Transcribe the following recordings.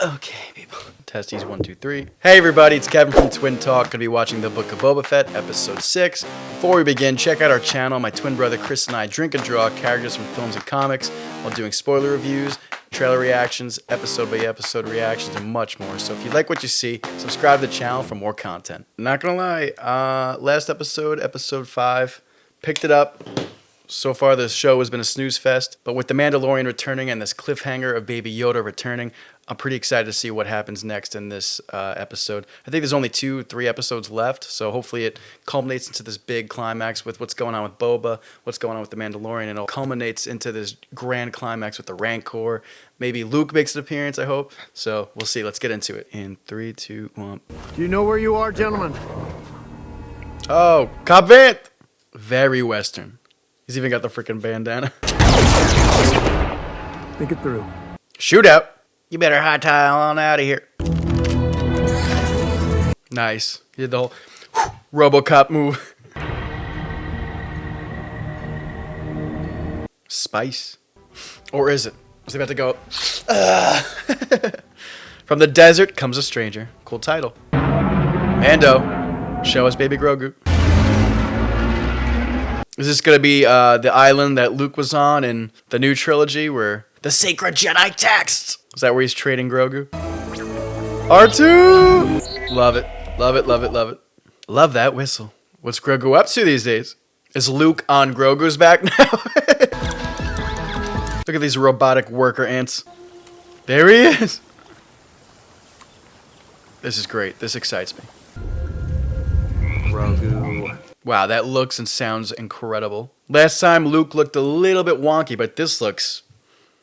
Okay, people. Testies 1, 2, 3. Hey everybody, it's Kevin from Twin Talk. Gonna be watching the Book of Boba Fett, episode 6. Before we begin, check out our channel. My twin brother Chris and I drink and draw characters from films and comics while doing spoiler reviews, trailer reactions, episode by episode reactions, and much more. So if you like what you see, subscribe to the channel for more content. Not gonna lie, last episode, episode 5, picked it up. So far, the show has been a snooze fest, but with The Mandalorian returning and this cliffhanger of Baby Yoda returning, I'm pretty excited to see what happens next in this episode. I think there's only 2-3 episodes left, so hopefully it culminates into this big climax with what's going on with Boba, what's going on with The Mandalorian, and it culminates into this grand climax with the Rancor. Maybe Luke makes an appearance, I hope. So we'll see. Let's get into it. In 3, 2, 1. Do you know where you are, gentlemen? Oh, Cobb Vanth! Very Western. He's even got the freaking bandana. Think it through. Shootout. You better hightail on out of here. Nice. He did the whole RoboCop move. Spice. Or is it? Was he about to go? From the desert comes a stranger. Cool title. Mando. Show us baby Grogu. Is this going to be the island that Luke was on in the new trilogy where the sacred Jedi texts? Is that where he's trading Grogu? R2! Love it. Love it, love it, love it. Love that whistle. What's Grogu up to these days? Is Luke on Grogu's back now? Look at these robotic worker ants. There he is. This is great. This excites me. Grogu. Wow, that looks and sounds incredible. Last time Luke looked a little bit wonky, but this looks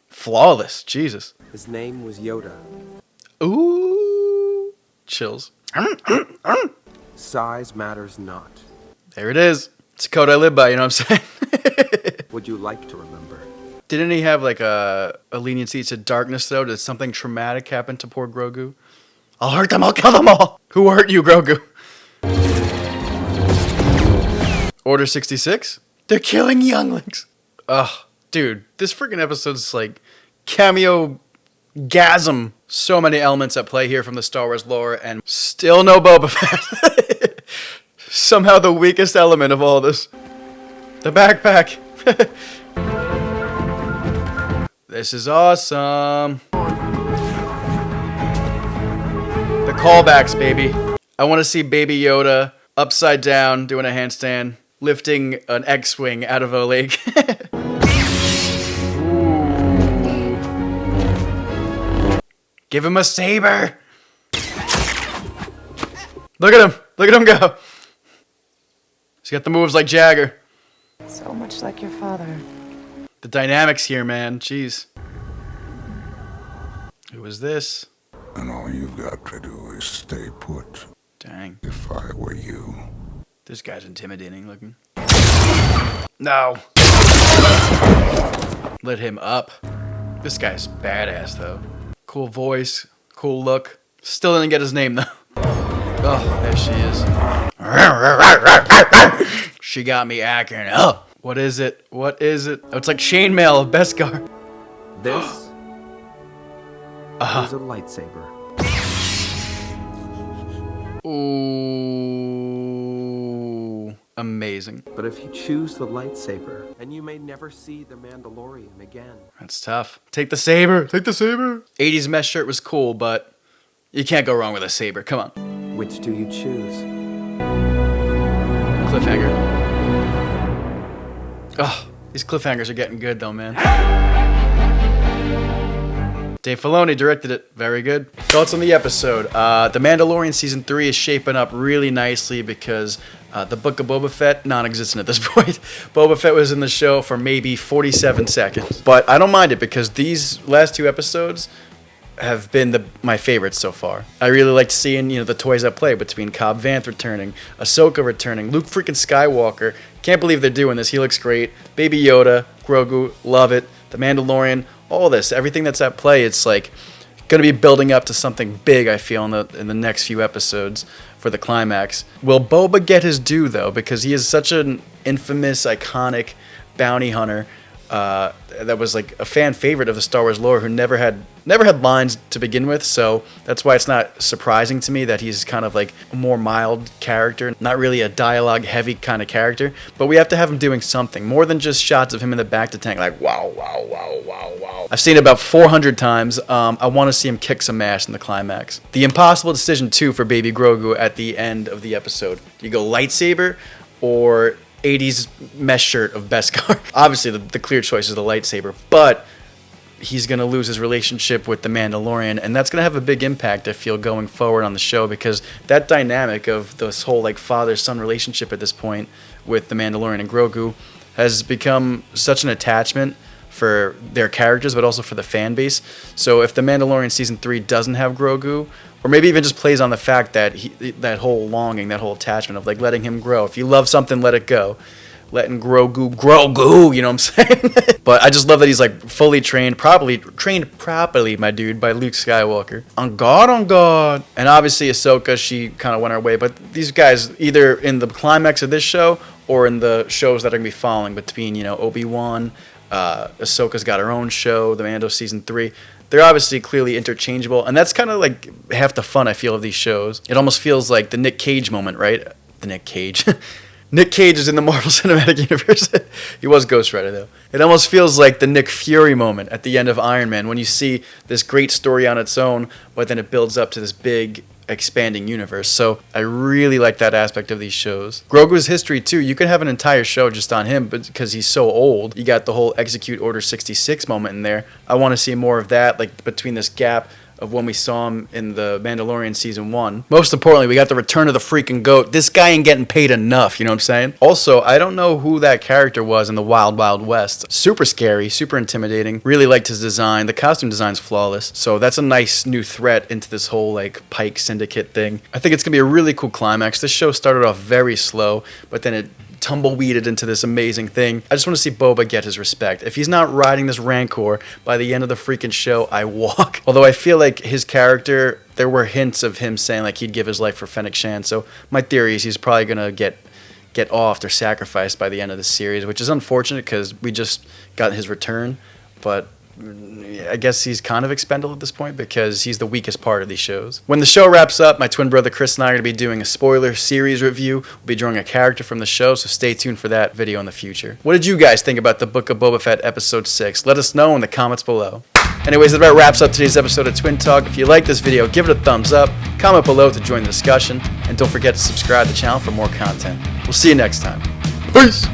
flawless. Jesus. His name was Yoda. Ooh. Chills. Size matters not. There it is. It's a code I live by, you know what I'm saying? Would you like to remember? Didn't he have like a leniency to darkness, though? Did something traumatic happen to poor Grogu? I'll hurt them, I'll kill them all. Who hurt you, Grogu? Order 66? They're killing younglings. Ugh, dude, this freaking episode's like cameo-gasm. So many elements at play here from the Star Wars lore, and still no Boba Fett. Somehow the weakest element of all this. The backpack. This is awesome. The callbacks, baby. I want to see Baby Yoda upside down doing a handstand, lifting an X-Wing out of a lake. Give him a saber. Look at him. Look at him go. He's got the moves like Jagger. So much like your father. The dynamics here, man. Jeez. Who is this? And all you've got to do is stay put. Dang. If I were you. This guy's intimidating looking. No. Lit him up. This guy's badass, though. Cool voice. Cool look. Still didn't get his name, though. Oh, there she is. She got me acting up. What is it? What is it? Oh, it's like chainmail of Beskar. This is a lightsaber. Ooh. Amazing. But if you choose the lightsaber, and you may never see the Mandalorian again. That's tough. Take the saber. Take the saber. 80s mesh shirt was cool, but you can't go wrong with a saber. Come on. Which do you choose? Cliffhanger. Oh, these cliffhangers are getting good though, man. Dave Filoni directed it. Very good. Thoughts on the episode. The Mandalorian Season 3 is shaping up really nicely because the Book of Boba Fett, non-existent at this point. Boba Fett was in the show for maybe 47 seconds. But I don't mind it because these last 2 episodes have been my favorites so far. I really liked seeing, the toys at play between Cobb Vanth returning, Ahsoka returning, Luke freaking Skywalker. Can't believe they're doing this. He looks great. Baby Yoda, Grogu, love it. The Mandalorian, all this, everything that's at play, it's like going to be building up to something big, I feel, in the next few episodes for the climax. Will Boba get his due, though? Because he is such an infamous, iconic bounty hunter that was like a fan favorite of the Star Wars lore who never had never had lines to begin with, so that's why it's not surprising to me that he's kind of like a more mild character, not really a dialogue heavy kind of character, but we have to have him doing something more than just shots of him in the back to tank like wow, wow, wow, wow, wow. I've seen it about 400 times. I want to see him kick some ass in the climax. The impossible decision too for Baby Grogu at the end of the episode. Do you go lightsaber or 80s mesh shirt of Beskar? Obviously the clear choice is the lightsaber, but he's going to lose his relationship with the Mandalorian, and that's going to have a big impact, I feel, going forward on the show, because that dynamic of this whole like father-son relationship at this point with the Mandalorian and Grogu has become such an attachment for their characters, but also for the fan base. So if the Mandalorian Season 3 doesn't have Grogu, or maybe even just plays on the fact that that whole longing, that whole attachment of like letting him grow. If you love something, let it go. Letting Grogu, you know what I'm saying? But I just love that he's like fully trained properly, my dude, by Luke Skywalker. On God. And obviously Ahsoka, she kind of went her way. But these guys, either in the climax of this show or in the shows that are going to be following between, you know, Obi-Wan, Ahsoka's got her own show, the Mando Season 3. They're obviously clearly interchangeable. And that's kind of like half the fun, I feel, of these shows. It almost feels like the Nick Cage moment, right? The Nick Cage. Nick Cage is in the Marvel Cinematic Universe. He was Ghost Rider, though. It almost feels like the Nick Fury moment at the end of Iron Man, when you see this great story on its own, but then it builds up to this big, expanding universe. So I really like that aspect of these shows. Grogu's history, too. You could have an entire show just on him, but because he's so old. You got the whole Execute Order 66 moment in there. I want to see more of that, like between this gap of when we saw him in the Mandalorian Season 1. Most importantly, we got the return of the freaking GOAT. This guy ain't getting paid enough, you know what I'm saying? Also, I don't know who that character was in the Wild Wild West. Super scary, super intimidating. Really liked his design. The costume design's flawless. So that's a nice new threat into this whole like Pike Syndicate thing. I think it's gonna be a really cool climax. This show started off very slow, but then it tumbleweeded into this amazing thing. I just want to see Boba get his respect. If he's not riding this Rancor by the end of the freaking show, I walk. Although I feel like his character, there were hints of him saying like he'd give his life for Fennec Shand. So my theory is he's probably gonna get offed or sacrificed by the end of the series, which is unfortunate because we just got his return. But I guess he's kind of expendable at this point because he's the weakest part of these shows. When the show wraps up, my twin brother Chris and I are going to be doing a spoiler series review. We'll be drawing a character from the show, so stay tuned for that video in the future. What did you guys think about the Book of Boba Fett Episode 6? Let us know in the comments below. Anyways, that about wraps up today's episode of Twin Talk. If you like this video, give it a thumbs up, comment below to join the discussion, and don't forget to subscribe to the channel for more content. We'll see you next time. Peace!